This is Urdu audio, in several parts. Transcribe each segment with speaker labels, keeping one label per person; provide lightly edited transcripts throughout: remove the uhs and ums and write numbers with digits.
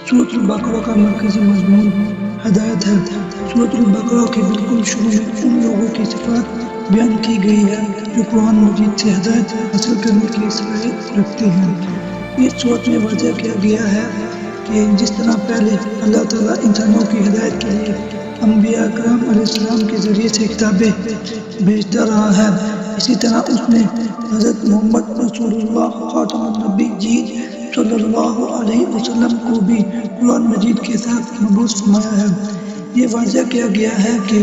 Speaker 1: سورۃ البقرہ کا مرکزی مضمون ہدایت ہے۔ سورۃ البقرہ کے بالکل شروع میں ان لوگوں کی صفات بیان کی گئی ہے جو قرآن مجید سے ہدایت حاصل کرنے کی صلاحیت رکھتے ہیں۔ اس سورت میں واضح کیا گیا ہے کہ جس طرح پہلے اللہ تعالیٰ انسانوں کی ہدایت کے لیے انبیاء کرام علیہ السلام کے ذریعے سے کتابیں بھیجتا رہا ہے، اسی طرح اس نے حضرت محمد رسول اللہ خاتم النبیین صلی اللہ علیہ وسلم کو بھی قرآن مجید کے ساتھ مبعوث فرمایا ہے۔ یہ واضح کیا گیا ہے کہ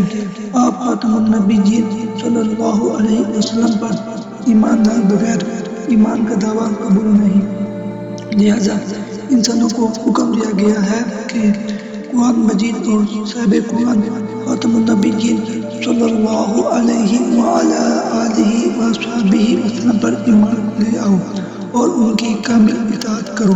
Speaker 1: آپ خاتم النبیین صلی اللہ علیہ وسلم پر ایمان لائے بغیر ایمان کا دعویٰ قبول نہیں، لہذا انسانوں کو حکم دیا گیا ہے کہ قرآن مجید اور صاحب قرآن خاتم النبیین صلی اللہ علیہ وعلی آلہ وصحبہ وسلم پر ایمان لے آؤ اور ان کی کامل اطاعت کرو۔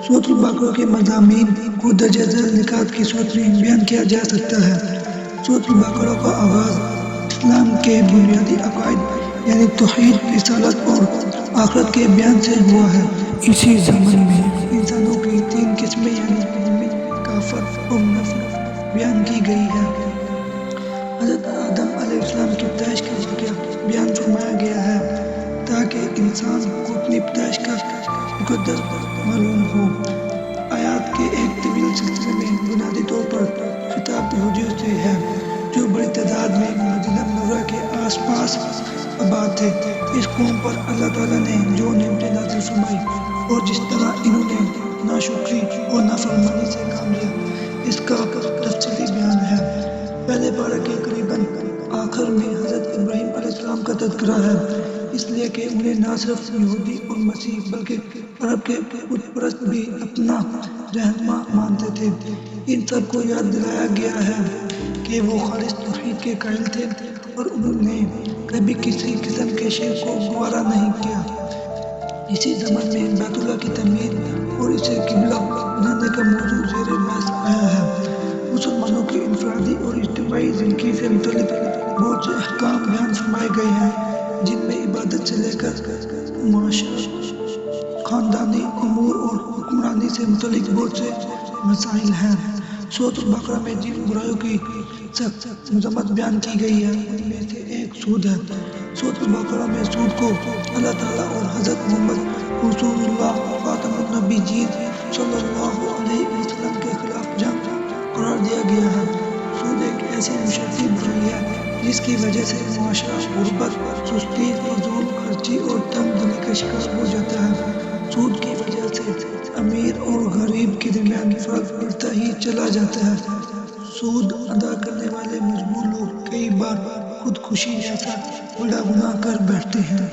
Speaker 1: سورۃ البقرہ کے مضامین کو درجہ ذیل نکات کی صورت میں بیان کیا جا سکتا ہے۔ سورۃ البقرہ کا آغاز اسلام کے بنیادی عقائد یعنی توحید، رسالت اور آخرت کے بیان سے ہوا ہے۔ اسی ضمن میں انسانوں کی تین قسمیں یعنی مومن، کافر اور منافق بیان کی گئی ہے۔ حضرت آدم علیہ السلام کی پیدائش کا واقعہ بیان فرمایا گیا ہے تاکہ انسان کو اپنی پیدائش کا مقدر معلوم ہو۔ آیات کے ایک طویل سلسلے میں بنیادی طور پر خطاب یہودیوں سے ہے جو بڑی تعداد میں مدینہ منورہ کے آس پاس آباد تھے۔ اس قوم پر اللہ تعالیٰ نے جو نعمتیں نازل فرمائی اور جس طرح انہوں نے ناشکری اور نافرمانی سے کام لیا، اس کا تفصیلی بیان ہے۔ پہلے پارہ کے قریباً آخر میں حضرت ابراہیم علیہ السلام کا تذکرہ ہے، اس لیے کہ انہیں نہ صرف یہودی اور مسیح بلکہ عرب کے بت پرست بھی اپنا رہنما مانتے تھے۔ ان سب کو یاد دلایا گیا ہے کہ وہ خالص توحید کے قائل تھے اور انہوں نے کبھی کسی قسم کے شرک کو گوارا نہیں کیا۔ اسی زمن میں بیت اللہ کی تعمیر اور اسے قبلہ بنانے کا موضوع زیر بحث آیا ہے۔ مسلمانوں کی انفرادی اور اجتماعی زندگی سے متعلق بہت سے احکام بیان فرمائے گئے ہیں جن میں عبادت سے لے کر معاشرت، خاندانی امور اور حکمرانی سے متعلق بہت سے مسائل ہیں۔ سورۃ البقرہ میں جن برائیوں کی سخت مذمت بیان کی گئی ہے ان میں سے ایک سود ہے۔ سورۃ البقرہ میں سود کو اللہ تعالیٰ اور حضرت محمد رسول اللہ خاتم النبیین صلی اللہ علیہ وسلم کے خلاف جنگ قرار دیا گیا ہے۔ سود ایک ایسی معاشرتی برائی ہے جس کی وجہ سے معاشرہ غربت، سستی، فضول خرچی اور تنگ دلی کا شکار ہو جاتا ہے۔ سود کی وجہ سے امیر اور غریب کے درمیان فرق بڑھتا ہی چلا جاتا ہے۔ سود ادا کرنے والے مجبور لوگ کئی بار خودکشی جیسا بڑا گناہ کر بیٹھتے ہیں۔